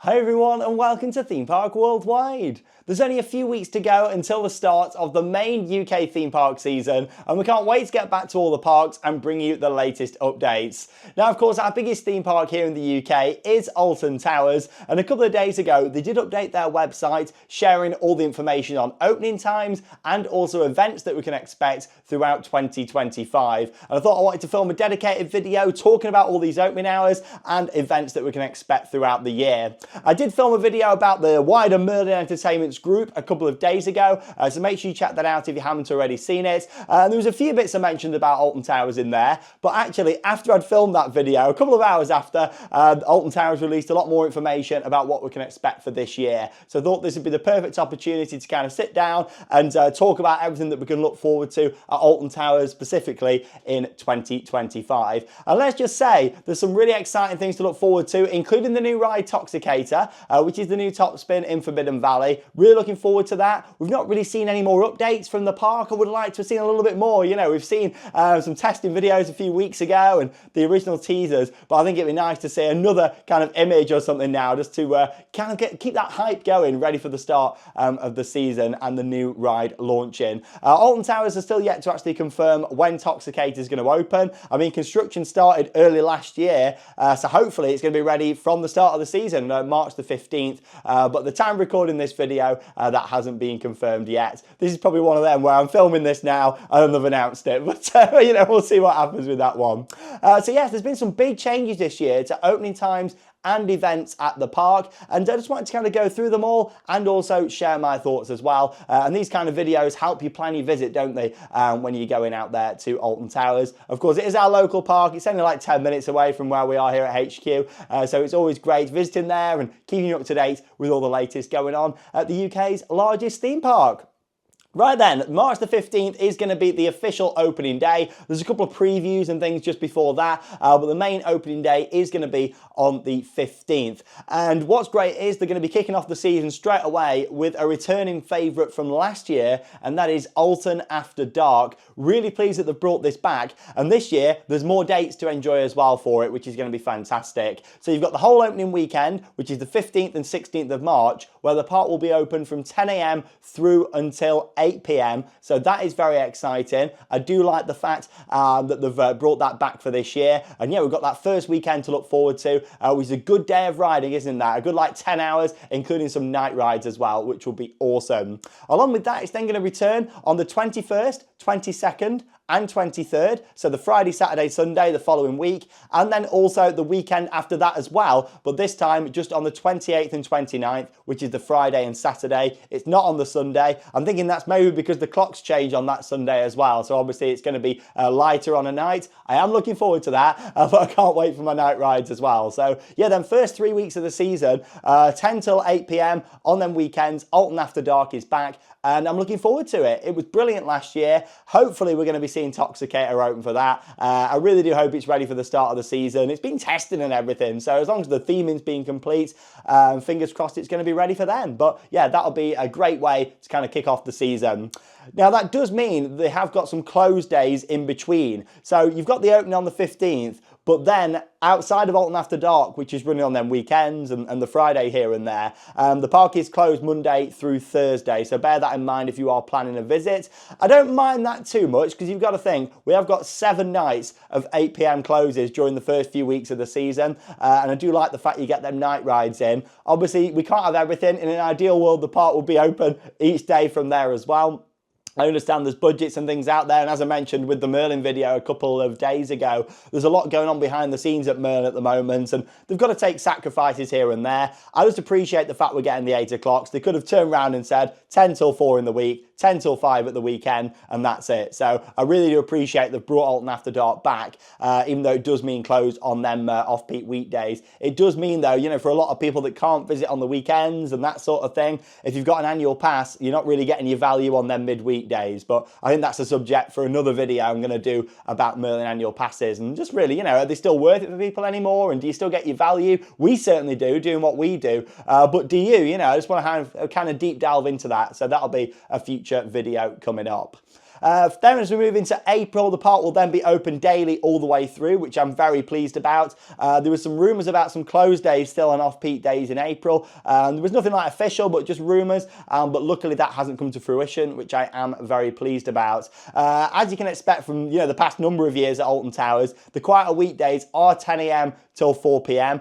Hi everyone and welcome to Theme Park Worldwide. There's only a few weeks to go until the start of the main UK theme park season and we can't wait to get back to all the parks and bring you the latest updates. Now of course our biggest theme park here in the UK is Alton Towers, and a couple of days ago they did update their website sharing all the information on opening times and also events that we can expect throughout 2025. And I thought I wanted to film a dedicated video talking about all these opening hours and events that we can expect throughout the year. I did film a video about the wider Merlin Entertainments group a couple of days ago, so make sure you check that out if you haven't already seen it. There was a few bits I mentioned about Alton Towers in there, but actually after I'd filmed that video, a couple of hours after, Alton Towers released a lot more information about what we can expect for this year. So I thought this would be the perfect opportunity to kind of sit down and talk about everything that we can look forward to at Alton Towers specifically in 2025. And let's just say there's some really exciting things to look forward to, including the new ride Toxicator, which is the new top spin in Forbidden Valley. Really looking forward to that. We've not really seen any more updates from the park. I would like to have seen a little bit more. You know, we've seen some testing videos a few weeks ago and the original teasers, but I think it'd be nice to see another kind of image or something now, just to kind of keep that hype going, ready for the start of the season and the new ride launching. Alton Towers are still yet to actually confirm when Toxicator is going to open. I mean, construction started early last year, so hopefully it's going to be ready from the start of the season, March the 15th, but the time recording this video, that hasn't been confirmed yet. This is probably one of them where I'm filming this now and I've announced it, but you know, we'll see what happens with that one. So yes, there's been some big changes this year to opening times and events at the park, and I just wanted to kind of go through them all and also share my thoughts as well. And these kind of videos help you plan your visit, don't they, when you're going out there to Alton Towers. Of course, it is our local park. It's only like 10 minutes away from where we are here at HQ, so it's always great visiting there and keeping you up to date with all the latest going on at the UK's largest theme park. Right then, March the 15th is going to be the official opening day. There's a couple of previews and things just before that, but the main opening day is going to be on the 15th. And what's great is they're going to be kicking off the season straight away with a returning favourite from last year, and that is Alton After Dark. Really pleased that they've brought this back, and this year there's more dates to enjoy as well for it, which is going to be fantastic. So you've got the whole opening weekend, which is the 15th and 16th of March, where the park will be open from 10 AM through until 8 PM, so that is very exciting. I do like the fact that they've brought that back for this year, and yeah, we've got that first weekend to look forward to, which is a good day of riding, isn't that? A good like 10 hours, including some night rides as well, which will be awesome. Along with that, it's then going to return on the 21st, 22nd and 23rd, so the Friday, Saturday, Sunday the following week, and then also the weekend after that as well, but this time just on the 28th and 29th, which is the Friday and Saturday. It's not on the Sunday. I'm thinking that's maybe because the clocks change on that Sunday as well, so obviously it's going to be lighter on a night. I am looking forward to that, but I can't wait for my night rides as well. So yeah, then first 3 weeks of the season, 10 till 8 PM on them weekends, Alton After Dark is back, and I'm looking forward to it. It was brilliant last year. Hopefully we're going to be seeing Toxicator open for that. I really do hope it's ready for the start of the season. It's been tested and everything, so as long as the theming's been complete, fingers crossed it's going to be ready for them. But yeah, that'll be a great way to kind of kick off the season. Now that does mean they have got some closed days in between. So you've got the opening on the 15th, but then outside of Alton After Dark, which is running on them weekends and the Friday here and there, the park is closed Monday through Thursday. So bear that in mind if you are planning a visit. I don't mind that too much, because you've got to think, we have got 7 nights of 8 PM closes during the first few weeks of the season. And I do like the fact you get them night rides in. Obviously, we can't have everything. In an ideal world, the park will be open each day from there as well. I understand there's budgets and things out there, and as I mentioned with the Merlin video a couple of days ago, there's a lot going on behind the scenes at Merlin at the moment, and they've got to take sacrifices here and there. I just appreciate the fact we're getting the 8 o'clocks. They could have turned around and said 10 till 4 in the week, 10 till 5 at the weekend, and that's it. So I really do appreciate they've brought Alton After Dark back, even though it does mean closed on them off-peak weekdays. It does mean though, you know, for a lot of people that can't visit on the weekends and that sort of thing, if you've got an annual pass, you're not really getting your value on them midweek days. But I think that's a subject for another video I'm going to do about Merlin annual passes, and just really, you know, are they still worth it for people anymore, and do you still get your value? We certainly do, doing what we do, but do you? You know, I just want to kind of deep delve into that, so that'll be a future video coming up. Then as we move into April, the park will then be open daily all the way through, which I'm very pleased about. There was some rumours about some closed days still on off-peak days in April. There was nothing like official, but just rumours. But luckily that hasn't come to fruition, which I am very pleased about. As you can expect from the past number of years at Alton Towers, the quieter weekdays are 10 a.m. till 4 p.m,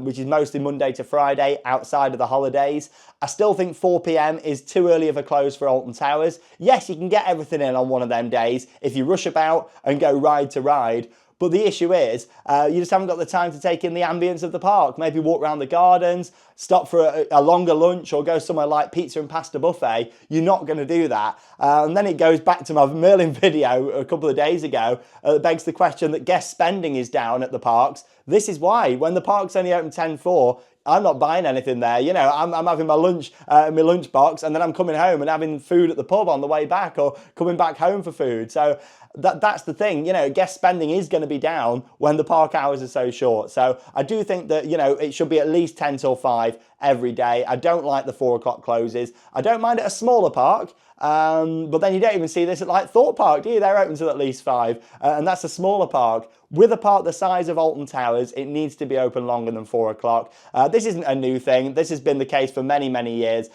which is mostly Monday to Friday outside of the holidays. I still think 4 p.m. is too early of a close for Alton Towers. Yes, you can get everything in on one of them days if you rush about and go ride to ride. But the issue is, you just haven't got the time to take in the ambience of the park. Maybe walk around the gardens, stop for a longer lunch, or go somewhere like pizza and pasta buffet. You're not going to do that. And then it goes back to my Merlin video a couple of days ago. It begs the question that guest spending is down at the parks. This is why, when the park's only open 10:04, I'm not buying anything there. I'm having my lunch in my lunchbox, and then I'm coming home and having food at the pub on the way back, or coming back home for food. So that's the thing. Guest spending is going to be down when the park hours are so short. So I do think that it should be at least 10 till 5 every day. I don't like the 4 o'clock closes. I don't mind at a smaller park. But then you don't even see this at like Thorpe Park, do you? They're open till at least 5, and that's a smaller park. With a park the size of Alton Towers, it needs to be open longer than 4 o'clock. This isn't a new thing. This has been the case for many, many years.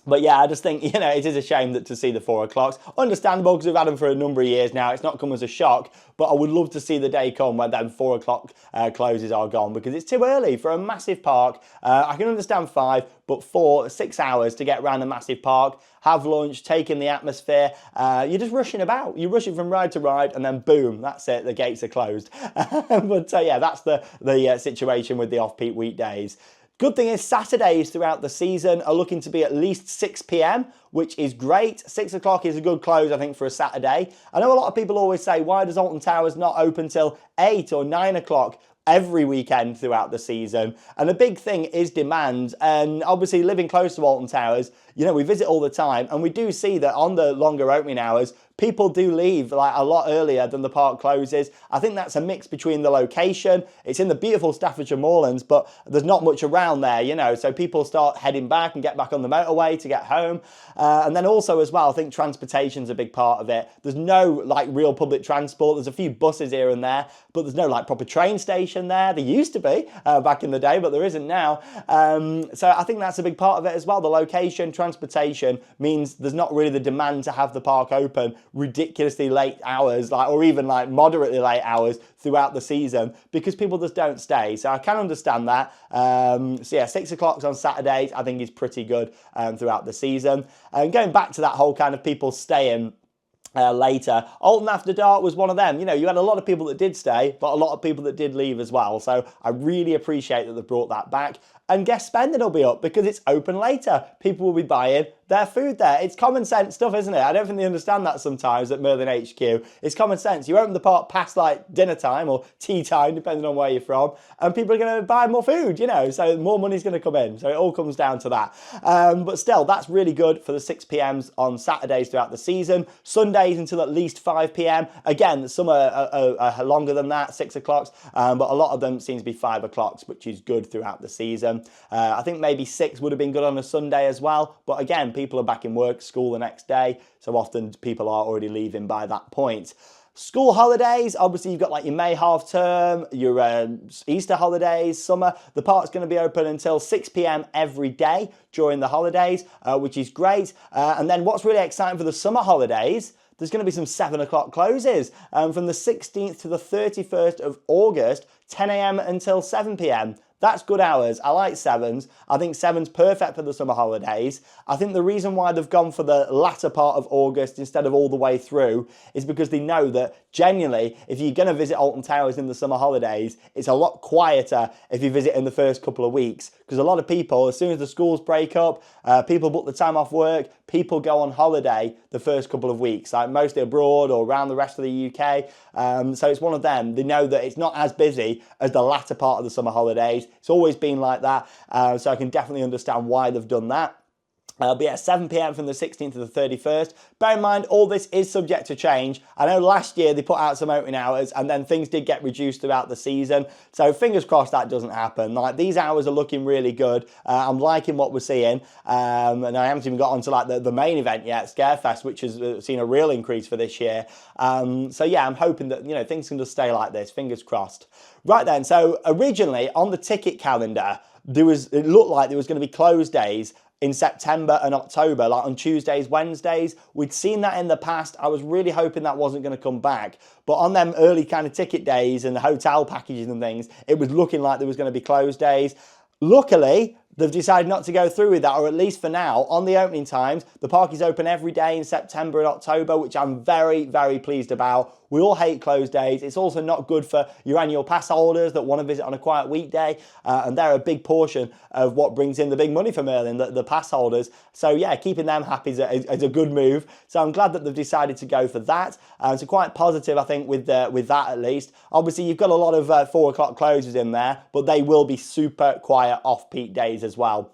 But yeah, I just think, it is a shame that to see the 4 o'clocks. Understandable, because we've had them for a number of years now. It's not come as a shock, but I would love to see the day come when them 4 o'clock closes are gone, because it's too early for a massive park. I can understand 5, but 4, 6 hours to get around a massive park, have lunch, take in the atmosphere. You're just rushing about. You're rushing from ride to ride, and then boom, that's it. The gates are closed. But yeah, that's the situation with the off-peak weekdays. Good thing is Saturdays throughout the season are looking to be at least 6 p.m, which is great. 6 o'clock is a good close, I think, for a Saturday. I know a lot of people always say, why does Alton Towers not open till 8 or 9 o'clock? Every weekend throughout the season? And a big thing is demand, and obviously living close to Alton Towers, we visit all the time, and we do see that on the longer opening hours, people do leave like a lot earlier than the park closes. I think that's a mix between the location. It's in the beautiful Staffordshire Moorlands, but there's not much around there, so people start heading back and get back on the motorway to get home. And then also as well, I think transportation's a big part of it. There's no like real public transport. There's a few buses here and there, but there's no like proper train station there. There used to be back in the day, but there isn't now. So I think that's a big part of it as well. The location, transportation means there's not really the demand to have the park open ridiculously late hours, or even like moderately late hours throughout the season, because people just don't stay. So I can understand that. So yeah, 6 o'clock on Saturdays I think is pretty good throughout the season. And going back to that whole kind of people staying later, Alton After Dark was one of them. You had a lot of people that did stay, but a lot of people that did leave as well. So I really appreciate that they brought that back. And guest spending will be up because it's open later. People will be buying their food there. It's common sense stuff, isn't it? I don't think they understand that sometimes at Merlin HQ. It's common sense. You open the park past like dinner time or tea time, depending on where you're from, and people are going to buy more food, so more money's going to come in. So it all comes down to that. But still, that's really good for the 6 p.m. on Saturdays throughout the season. Sundays until at least 5 p.m. Again, some are longer than that, 6 o'clocks, but a lot of them seem to be 5 o'clocks, which is good throughout the season. I think maybe 6 would have been good on a Sunday as well, but again, people are back in work, school the next day, so often people are already leaving by that point. School holidays, obviously you've got like your May half term, your Easter holidays, summer. The park's going to be open until 6 p.m. every day during the holidays, which is great. And then what's really exciting for the summer holidays, there's going to be some 7 o'clock closes from the 16th to the 31st of August, 10 a.m. until 7 p.m. That's good hours. I like 7s. I think 7's perfect for the summer holidays. I think the reason why they've gone for the latter part of August instead of all the way through is because they know that genuinely, if you're going to visit Alton Towers in the summer holidays, it's a lot quieter if you visit in the first couple of weeks, because a lot of people, as soon as the schools break up, people book the time off work, people go on holiday the first couple of weeks, like mostly abroad or around the rest of the UK. So it's one of them. They know that it's not as busy as the latter part of the summer holidays. It's always been like that. So I can definitely understand why they've done that. But yeah, 7 p.m. from the 16th to the 31st. Bear in mind, all this is subject to change. I know last year they put out some opening hours and then things did get reduced throughout the season. So fingers crossed that doesn't happen. Like, these hours are looking really good. I'm liking what we're seeing. And I haven't even got onto like the main event yet, Scarefest, which has seen a real increase for this year. So yeah, I'm hoping that, you know, things can just stay like this. Fingers crossed. Right then, so originally on the ticket calendar, it looked like there was going to be closed days in September and October, like on Tuesdays, Wednesdays. We'd seen that in the past. I was really hoping that wasn't going to come back. But on them early kind of ticket days and the hotel packages and things, it was looking like there was going to be closed days. Luckily, they've decided not to go through with that, or at least for now. On the opening times, the park is open every day in September and October, which I'm very, very pleased about. We all hate closed days. It's also not good for your annual pass holders that want to visit on a quiet weekday, and they're a big portion of what brings in the big money for Merlin, the pass holders. So yeah, keeping them happy is a good move. So I'm glad that they've decided to go for that. So quite positive, I think, with that at least. Obviously, you've got a lot of 4 o'clock closes in there, but they will be super quiet off-peak days as well.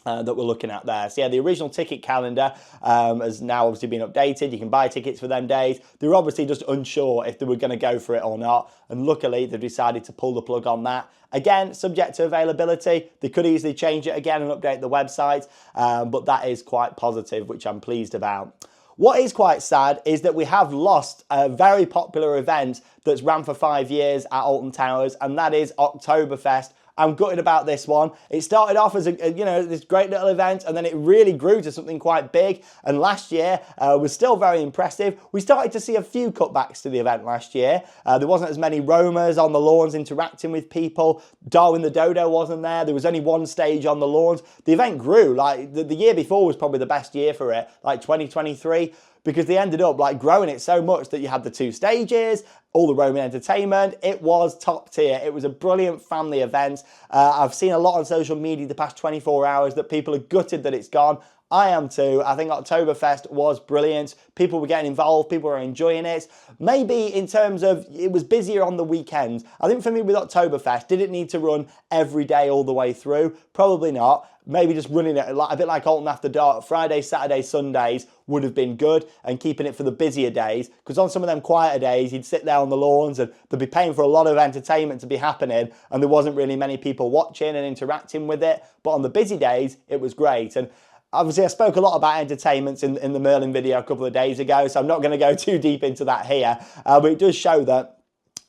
That we're looking at there. So yeah, the original ticket calendar has now obviously been updated. You can buy tickets for them days. They were obviously just unsure if they were going to go for it or not, and luckily they've decided to pull the plug on that. Again, subject to availability. They could easily change it again and update the website, but that is quite positive, which I'm pleased about. What is quite sad is that we have lost a very popular event that's ran for 5 years at Alton Towers, and that is Oktoberfest. I'm gutted about this one. It started off as this great little event, and then it really grew to something quite big. And last year was still very impressive. We started to see a few cutbacks to the event last year. There wasn't as many roamers on the lawns interacting with people. Darwin the Dodo wasn't there. There was only one stage on the lawns. The event grew. Like the year before was probably the best year for it, like 2023. Because they ended up like growing it so much that you had the 2 stages, all the roaming entertainment. It was top tier. It was a brilliant family event. I've seen a lot on social media the past 24 hours that people are gutted that it's gone. I am too. I think Oktoberfest was brilliant. People were getting involved. People were enjoying it. Maybe in terms of it was busier on the weekends. I think for me with Oktoberfest, did it need to run every day all the way through? Probably not. Maybe just running it a bit like Alton After Dark, Fridays, Saturdays, Sundays would have been good, and keeping it for the busier days, because on some of them quieter days, you'd sit there on the lawns and they'd be paying for a lot of entertainment to be happening, and there wasn't really many people watching and interacting with it. But on the busy days, it was great. And obviously, I spoke a lot about entertainments in the Merlin video a couple of days ago, so I'm not going to go too deep into that here, but it does show that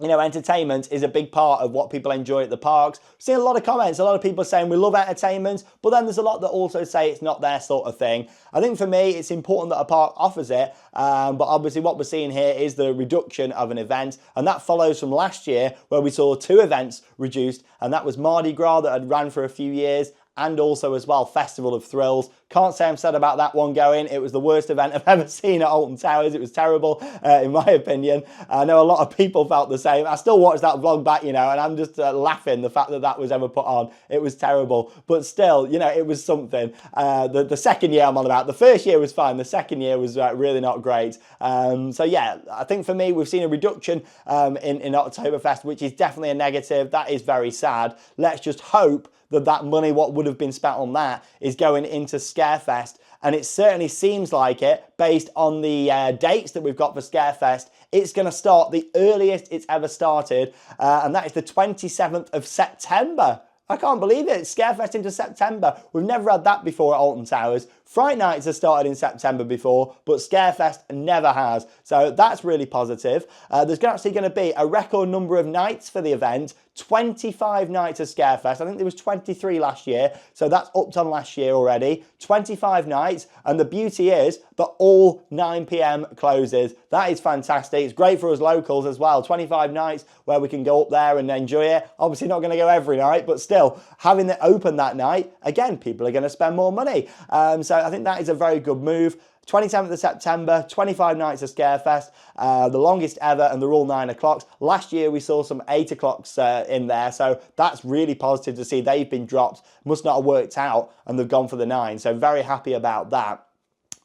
entertainment is a big part of what people enjoy at the parks. I've seen a lot of comments, a lot of people saying we love entertainment, but then there's a lot that also say it's not their sort of thing. I think for me, it's important that a park offers it, but obviously what we're seeing here is the reduction of an event, and that follows from last year where we saw 2 events reduced, and that was Mardi Gras that had ran for a few years, and also as well Festival of Thrills. Can't say I'm sad about that one going. It was the worst event I've ever seen at Alton Towers. It was terrible, in my opinion. I know a lot of people felt the same. I still watched that vlog back, and I'm just laughing the fact that that was ever put on. It was terrible, but still, it was something. The second year I'm on about. The first year was fine. The second year was really not great. So yeah, I think for me, we've seen a reduction in Oktoberfest, which is definitely a negative. That is very sad. Let's just hope that money, what would have been spent on that, is going into Scarefest. And it certainly seems like it, based on the dates that we've got for Scarefest. It's going to start the earliest it's ever started, and that is the 27th of September. I can't believe it. Scarefest into September. We've never had that before at Alton Towers. Fright Nights have started in September before, but Scarefest never has. So that's really positive. There's actually going to be a record number of nights for the event. 25 nights of Scarefest. I think there was 23 last year, so that's upped on last year already. 25 nights, and the beauty is that all 9 p.m. closes. That is fantastic. It's great for us locals as well. 25 nights where we can go up there and enjoy it. Obviously not going to go every night, but still, having it open that night, again, people are going to spend more money. So I think that is a very good move. 27th of September, 25 nights of Scarefest, the longest ever, and they're all 9 o'clocks. Last year we saw some 8 o'clocks in there, so that's really positive to see. They've been dropped, must not have worked out, and they've gone for the 9, so very happy about that.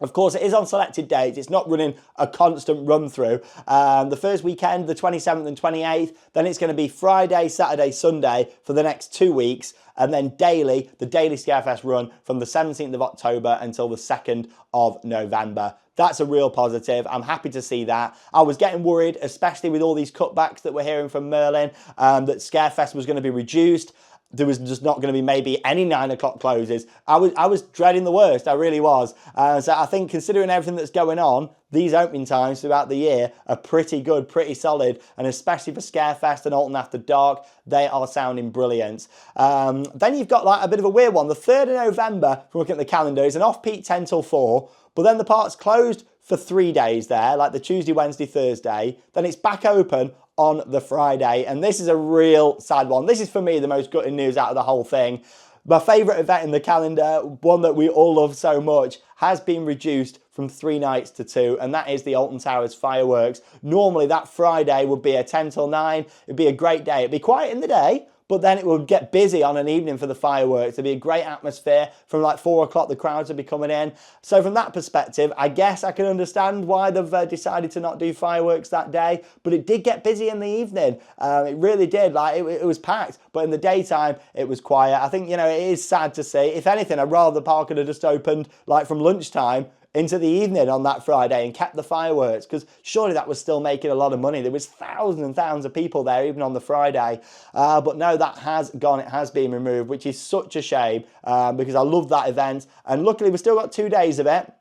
Of course, it is on selected dates. It's not running a constant run through. The first weekend, the 27th and 28th, then it's going to be Friday, Saturday, Sunday for the next 2 weeks. And then daily, the daily Scarefest run from the 17th of October until the 2nd of November. That's a real positive. I'm happy to see that. I was getting worried, especially with all these cutbacks that we're hearing from Merlin, that Scarefest was going to be reduced. There was just not going to be maybe any 9 o'clock closes. I was dreading the worst, I really was. So I think considering everything that's going on, these opening times throughout the year are pretty good, pretty solid, and especially for Scarefest and Alton After Dark, they are sounding brilliant. Then you've got like a bit of a weird one. The 3rd of November, from looking at the calendar, is an off-peak 10 till 4, but then the park's closed for 3 days there, like the Tuesday, Wednesday, Thursday. Then it's back open on the Friday, and this is a real sad one. This is for me the most gutting news out of the whole thing. My favourite event in the calendar, one that we all love so much, has been reduced from 3 nights to 2, and that is the Alton Towers fireworks. Normally that Friday would be a 10 till 9, it'd be a great day. It'd be quiet in the day, but then it would get busy on an evening for the fireworks. It'd be a great atmosphere. From like 4 o'clock, the crowds would be coming in. So from that perspective, I guess I can understand why they've decided to not do fireworks that day. But it did get busy in the evening. It really did. Like it was packed. But in the daytime, it was quiet. I think, you know, it is sad to see. If anything, I'd rather the park had just opened like from lunchtime into the evening on that Friday and kept the fireworks, because surely that was still making a lot of money. There was thousands and thousands of people there even on the Friday, but no, that has gone. It has been removed, which is such a shame, because I love that event, and luckily we've still got 2 days of it.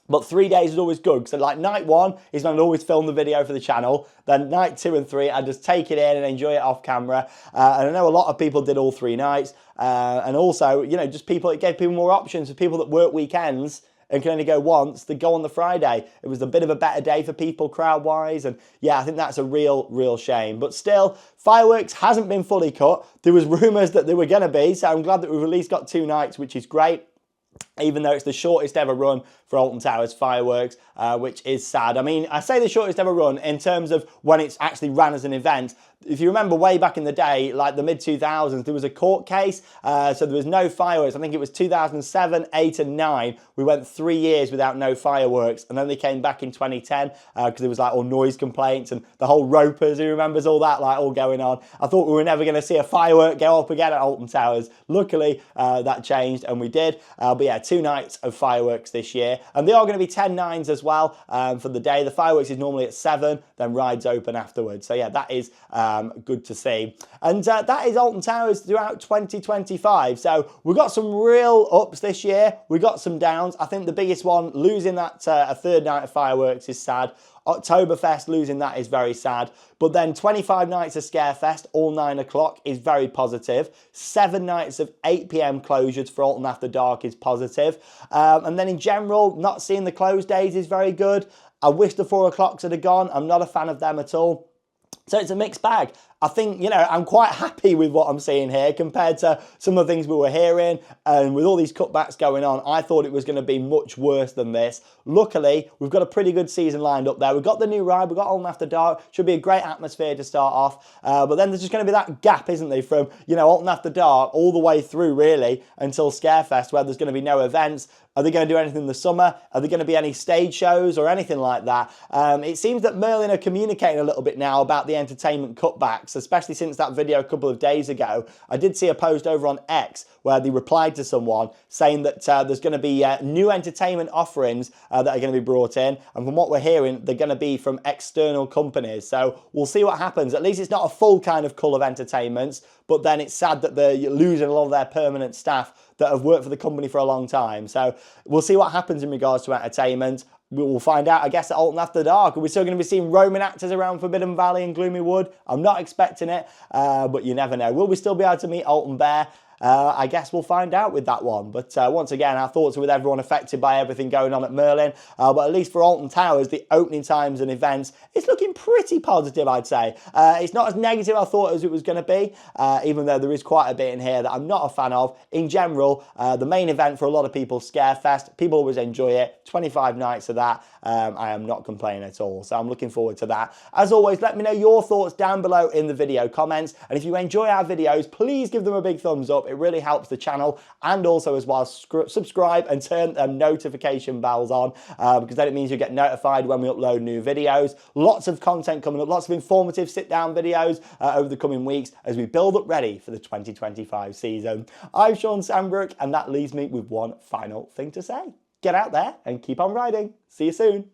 But 3 days is always good. So like night 1 is when I'd always film the video for the channel. Then night 2 and 3, I'd just take it in and enjoy it off camera. And I know a lot of people did all 3 nights. And also, you know, just people, it gave people more options for people that work weekends and can only go once, to go on the Friday. It was a bit of a better day for people crowd-wise, and yeah, I think that's a real shame. But still, fireworks hasn't been fully cut. There was rumours that they were going to be, so I'm glad that we've at least got 2 nights, which is great, even though it's the shortest ever run for Alton Towers fireworks, which is sad. I mean, I say the shortest ever run in terms of when it's actually ran as an event. If you remember way back in the day, like the mid-2000s, there was a court case, so there was no fireworks. I think it was 2007, 8 and 9. We went 3 years without no fireworks, and then they came back in 2010 because there was like all noise complaints and the whole ropers, who remembers all that, like all going on. I thought we were never going to see a firework go up again at Alton Towers. Luckily, that changed, and we did. But yeah, 2 nights of fireworks this year, and they are going to be 10/9s as well for the day. The fireworks is normally at 7, then rides open afterwards. So yeah, that is good to see. And that is Alton Towers throughout 2025. So we've got some real ups this year. We got some downs. I think the biggest one, losing that a 3rd night of fireworks, is sad. Oktoberfest, losing that is very sad. But then 25 nights of Scarefest, all 9 o'clock, is very positive. 7 nights of 8 PM closures for Alton After Dark is positive. And then in general, not seeing the close days is very good. I wish the 4 o'clocks had gone. I'm not a fan of them at all. So it's a mixed bag. I think, you know, I'm quite happy with what I'm seeing here compared to some of the things we were hearing, and with all these cutbacks going on, I thought it was going to be much worse than this. Luckily, we've got a pretty good season lined up there. We've got the new ride, we've got Alton After Dark, should be a great atmosphere to start off, but then there's just going to be that gap, isn't there, from, you know, Alton After Dark all the way through, really, until Scarefest, where there's going to be no events. Are they going to do anything in the summer? Are there going to be any stage shows or anything like that? It seems that Merlin are communicating a little bit now about the entertainment cutbacks, especially since that video a couple of days ago. I did see a post over on X where they replied to someone saying that there's going to be new entertainment offerings that are going to be brought in, and from what we're hearing, they're going to be from external companies. So we'll see what happens. At least it's not a full kind of cull of entertainments, but then it's sad that they're losing a lot of their permanent staff that have worked for the company for a long time. So we'll see what happens in regards to entertainment. We will find out, I guess, at Alton After Dark. Are we still going to be seeing roaming actors around Forbidden Valley and Gloomy Wood? I'm not expecting it, but you never know. Will we still be able to meet Alton Bear? I guess we'll find out with that one. But once again, our thoughts are with everyone affected by everything going on at Merlin. But at least for Alton Towers, the opening times and events, it's looking pretty positive, I'd say. It's not as negative I thought as it was going to be, even though there is quite a bit in here that I'm not a fan of. In general, the main event for a lot of people, Scarefest, people always enjoy it. 25 nights of that, I am not complaining at all. So I'm looking forward to that. As always, let me know your thoughts down below in the video comments. And if you enjoy our videos, please give them a big thumbs up. It really helps the channel, and also as well subscribe and turn the notification bells on because then it means you get notified when we upload new videos. Lots of content coming up, lots of informative sit-down videos over the coming weeks as we build up ready for the 2025 season. I'm Sean Sandbrook, and that leaves me with one final thing to say. Get out there and keep on riding. See you soon.